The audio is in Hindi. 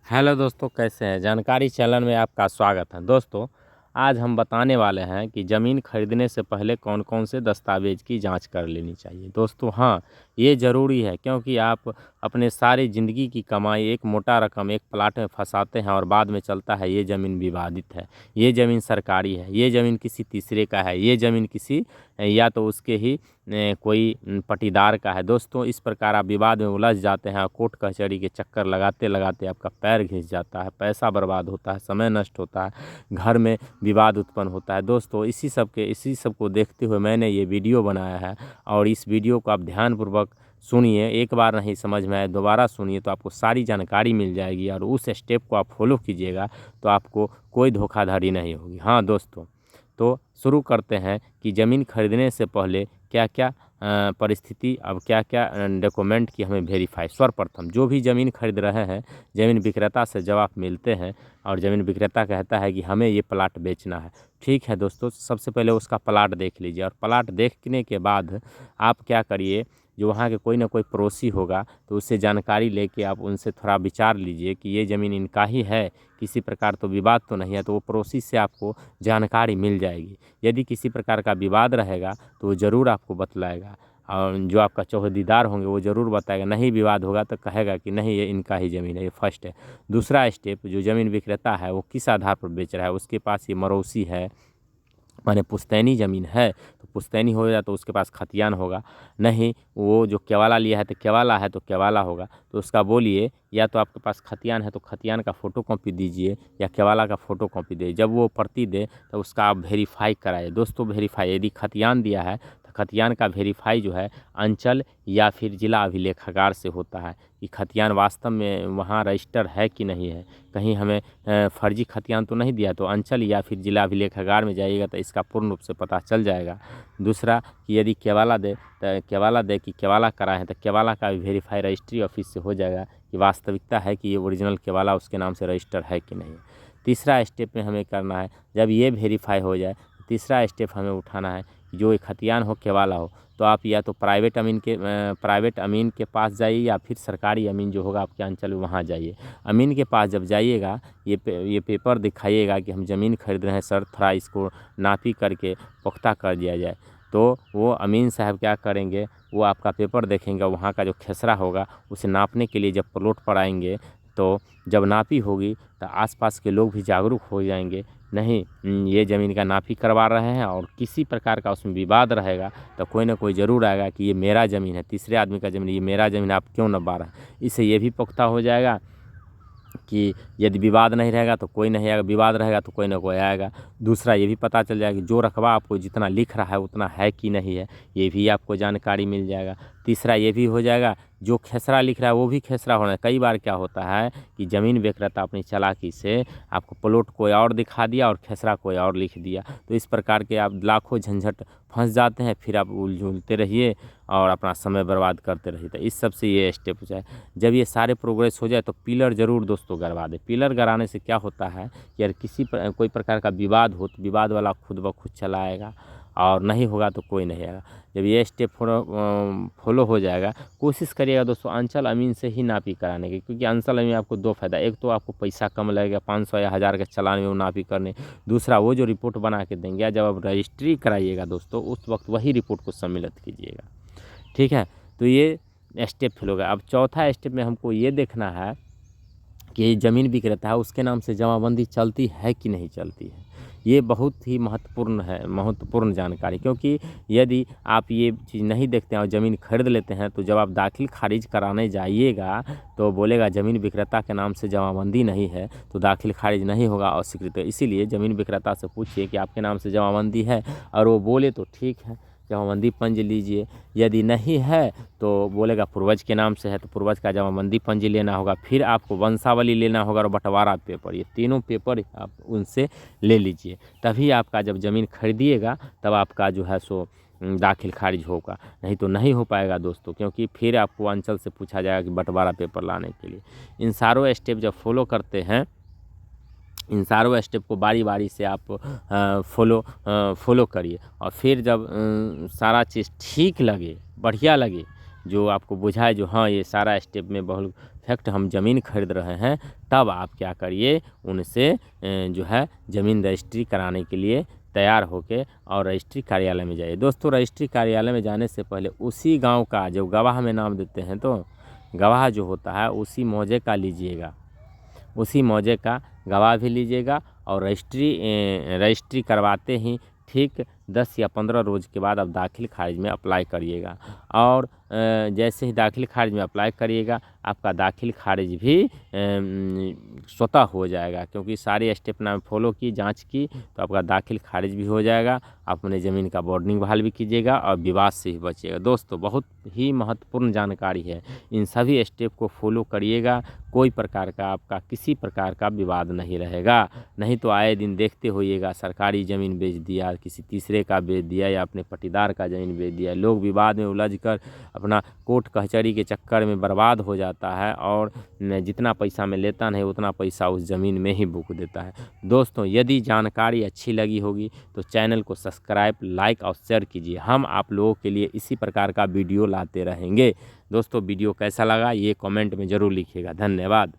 हेलो दोस्तों, कैसे हैं। जानकारी चैनल में आपका स्वागत है। दोस्तों, आज हम बताने वाले हैं कि ज़मीन खरीदने से पहले कौन कौन से दस्तावेज़ की जांच कर लेनी चाहिए। दोस्तों हाँ, ये ज़रूरी है क्योंकि आप अपने सारी ज़िंदगी की कमाई एक मोटा रकम एक प्लाट में फंसाते हैं और बाद में चलता है ये ज़मीन विवादित है, ये ज़मीन सरकारी है, ये ज़मीन किसी तीसरे का है, ये ज़मीन किसी या तो उसके ही कोई पटीदार का है। दोस्तों, इस प्रकार आप विवाद में उलझ जाते हैं और कोर्ट कचहरी के चक्कर लगाते लगाते आपका पैर घिस जाता है, पैसा बर्बाद होता है, समय नष्ट होता है, घर में विवाद उत्पन्न होता है। दोस्तों, इसी सब को देखते हुए मैंने ये वीडियो बनाया है और इस वीडियो को आप ध्यानपूर्वक सुनिए। एक बार नहीं समझ में आए दोबारा सुनिए तो आपको सारी जानकारी मिल जाएगी और उस स्टेप को आप फॉलो कीजिएगा तो आपको कोई धोखाधड़ी नहीं होगी। हाँ दोस्तों, तो शुरू करते हैं कि ज़मीन खरीदने से पहले क्या क्या परिस्थिति अब क्या क्या डॉक्यूमेंट की हमें वेरीफाई। सर्वप्रथम जो भी ज़मीन खरीद रहे हैं, ज़मीन विक्रेता से जब आप मिलते हैं और ज़मीन विक्रेता कहता है कि हमें ये प्लाट बेचना है, ठीक है दोस्तों, सबसे पहले उसका प्लाट देख लीजिए और प्लाट देखने के बाद आप क्या करिए, जो वहाँ के कोई ना कोई पड़ोसी होगा तो उससे जानकारी लेके आप उनसे थोड़ा विचार लीजिए कि ये ज़मीन इनका ही है, किसी प्रकार तो विवाद तो नहीं है। तो वो पड़ोसी से आपको जानकारी मिल जाएगी। यदि किसी प्रकार का विवाद रहेगा तो वो ज़रूर आपको बतलाएगा और जो आपका चौकीदार होंगे वो ज़रूर बताएगा। नहीं विवाद होगा तो कहेगा कि नहीं ये इनका ही ज़मीन है। ये फर्स्ट है। दूसरा स्टेप, जो ज़मीन विक्रेता है वो किस आधार पर बेच रहा है, उसके पास ये मरौसी है माने पुश्तैनी ज़मीन है तो पुश्तैनी होगा तो उसके पास खतियान होगा, नहीं वो जो केवाला लिया है तो केवाला है तो केवाला होगा। तो उसका बोलिए या तो आपके पास खतियान है तो खतियान का फ़ोटो कॉपी दीजिए या केवाला का फ़ोटो कॉपी दे। जब वो प्रति दे तो उसका आप वेरीफाई कराइए। दोस्तों वेरीफाई, यदि खतियान दिया है तो खतियान का वेरीफाई जो है अंचल या फिर जिला अभिलेखागार से होता है कि खतियान वास्तव में वहाँ रजिस्टर है कि नहीं है, कहीं हमें फर्जी खतियान तो नहीं दिया। तो अंचल या फिर जिला अभिलेखागार में जाइएगा तो इसका पूर्ण रूप से पता चल जाएगा। दूसरा कि यदि केवाला दे तो केवाला दे कि केवाला कराए हैं तो केवाला का भी वेरीफाई रजिस्ट्री ऑफिस से हो जाएगा कि वास्तविकता है कि ये ओरिजिनल केवाला उसके नाम से रजिस्टर है कि नहीं। तीसरा स्टेप में हमें करना है, जब ये वेरीफाई हो जाए तीसरा स्टेप हमें उठाना है कि जो खतियान हो केवाला हो तो आप या तो प्राइवेट अमीन के पास जाइए या फिर सरकारी अमीन जो होगा आपके अंचल में वहाँ जाइए। अमीन के पास जब जाइएगा ये पेपर दिखाइएगा कि हम ज़मीन खरीद रहे हैं सर, थोड़ा इसको नापी करके पुख्ता कर दिया जाए। तो वो अमीन साहब क्या करेंगे, वो आपका पेपर देखेंगे, वहाँ का जो खेसरा होगा उसे नापने के लिए जब प्लॉट पर आएंगे तो जब नापी होगी तो आसपास के लोग भी जागरूक हो जाएंगे, नहीं ये ज़मीन का नापी करवा रहे हैं और किसी प्रकार का उसमें विवाद रहेगा तो कोई ना कोई ज़रूर आएगा कि ये मेरा ज़मीन है, तीसरे आदमी का ज़मीन, ये मेरा ज़मीन आप क्यों नपवा रहे हैं। इससे ये भी पुख्ता हो जाएगा कि यदि विवाद नहीं रहेगा तो कोई नहीं आएगा, विवाद रहेगा तो कोई ना कोई आएगा। दूसरा ये भी पता चल जाएगा कि जो रकबा आपको जितना लिख रहा है उतना है कि नहीं है, ये भी आपको जानकारी मिल जाएगा। तीसरा ये भी हो जाएगा जो खेसरा लिख रहा है वो भी खेसरा होना है। कई बार क्या होता है कि ज़मीन विक्रेता अपनी चालाकी से आपको प्लॉट कोई और दिखा दिया और खेसरा कोई और लिख दिया, तो इस प्रकार के आप लाखों झंझट फंस जाते हैं। फिर आप उलझुलते रहिए और अपना समय बर्बाद करते रहिए। तो इस सब से ये स्टेप हो जाए। जब ये सारे प्रोग्रेस हो जाए तो पिलर ज़रूर दोस्तों गड़वा दे। पिलर गड़ाने से क्या होता है कि यार कोई प्रकार का विवाद हो तो विवाद वाला खुद ब खुद चला आएगा और नहीं होगा तो कोई नहीं आएगा। जब ये स्टेप फॉलो हो जाएगा, कोशिश करिएगा दोस्तों अंचल अमीन से ही नापी कराने की, क्योंकि अंचल अमीन आपको दो फ़ायदा, एक तो आपको पैसा कम लगेगा 500 या 1000 के चालान में वो नापी करने, दूसरा वो जो रिपोर्ट बना के देंगे या जब आप रजिस्ट्री कराइएगा दोस्तों उस वक्त वही रिपोर्ट को सम्मिलित कीजिएगा, ठीक है। तो ये स्टेप फॉलो होगा। अब चौथा स्टेप में हमको ये देखना है कि ज़मीन विक्रेता है उसके नाम से जमाबंदी चलती है कि नहीं चलती है। ये बहुत ही महत्वपूर्ण जानकारी, क्योंकि यदि आप ये चीज़ नहीं देखते हैं और ज़मीन खरीद लेते हैं तो जब आप दाखिल खारिज कराने जाइएगा तो बोलेगा ज़मीन विक्रेता के नाम से जमाबंदी नहीं है तो दाखिल खारिज नहीं होगा, अस्वीकृत है। इसीलिए ज़मीन विक्रेता से पूछिए कि आपके नाम से जमाबंदी है, और वो बोले तो ठीक है जमाबंदी पंज लीजिए, यदि नहीं है तो बोलेगा पूर्वज के नाम से है तो पूर्वज का जमाबंदी पंज लेना होगा, फिर आपको वंशावली लेना होगा और बंटवारा पेपर, ये तीनों पेपर आप उनसे ले लीजिए। तभी आपका जब ज़मीन खरीदिएगा तब आपका जो है सो दाखिल खारिज होगा, नहीं तो नहीं हो पाएगा दोस्तों, क्योंकि फिर आपको अंचल से पूछा जाएगा कि बंटवारा पेपर लाने के लिए। इन सारों स्टेप जब फॉलो करते हैं, इन सारों स्टेप को बारी बारी से आप फॉलो करिए और फिर जब सारा चीज़ ठीक लगे, बढ़िया लगे, जो आपको बुझाए जो हाँ ये सारा स्टेप में बहुत इनफैक्ट हम ज़मीन खरीद रहे हैं, तब आप क्या करिए, उनसे जो है ज़मीन रजिस्ट्री कराने के लिए तैयार होके और रजिस्ट्री कार्यालय में जाइए। दोस्तों, रजिस्ट्री कार्यालय में जाने से पहले उसी गांव का जो गवाह में नाम देते हैं, तो गवाह जो होता है उसी मौजे का लीजिएगा, उसी मौजे का गवाह भी लीजिएगा। और रजिस्ट्री करवाते ही ठीक 10 या 15 रोज़ के बाद आप दाखिल खारिज में अप्लाई करिएगा। और जैसे ही दाखिल खारिज में अप्लाई करिएगा, आपका दाखिल खारिज भी स्वतः हो जाएगा, क्योंकि सारी स्टेप ना फॉलो की, जांच की, तो आपका दाखिल खारिज भी हो जाएगा। आप अपने ज़मीन का बॉर्डरिंग बहाल भी कीजिएगा और विवाद से भी बचिएगा। दोस्तों, बहुत ही महत्वपूर्ण जानकारी है, इन सभी स्टेप को फॉलो करिएगा, कोई प्रकार का आपका किसी प्रकार का विवाद नहीं रहेगा। नहीं तो आए दिन देखते होइएगा, सरकारी ज़मीन बेच दिया, किसी तीसरे का बेच दिया, या अपने पट्टीदार का ज़मीन बेच दिया, लोग विवाद में उलझकर अपना कोर्ट कचहरी के चक्कर में बर्बाद हो जाता है, और जितना पैसा में लेता नहीं उतना पैसा उस ज़मीन में ही बूक देता है। दोस्तों, यदि जानकारी अच्छी लगी होगी तो चैनल को सब्सक्राइब, लाइक और शेयर कीजिए। हम आप लोगों के लिए इसी प्रकार का वीडियो लाते रहेंगे। दोस्तों, वीडियो कैसा लगा ये कमेंट में ज़रूर लिखिएगा। धन्यवाद।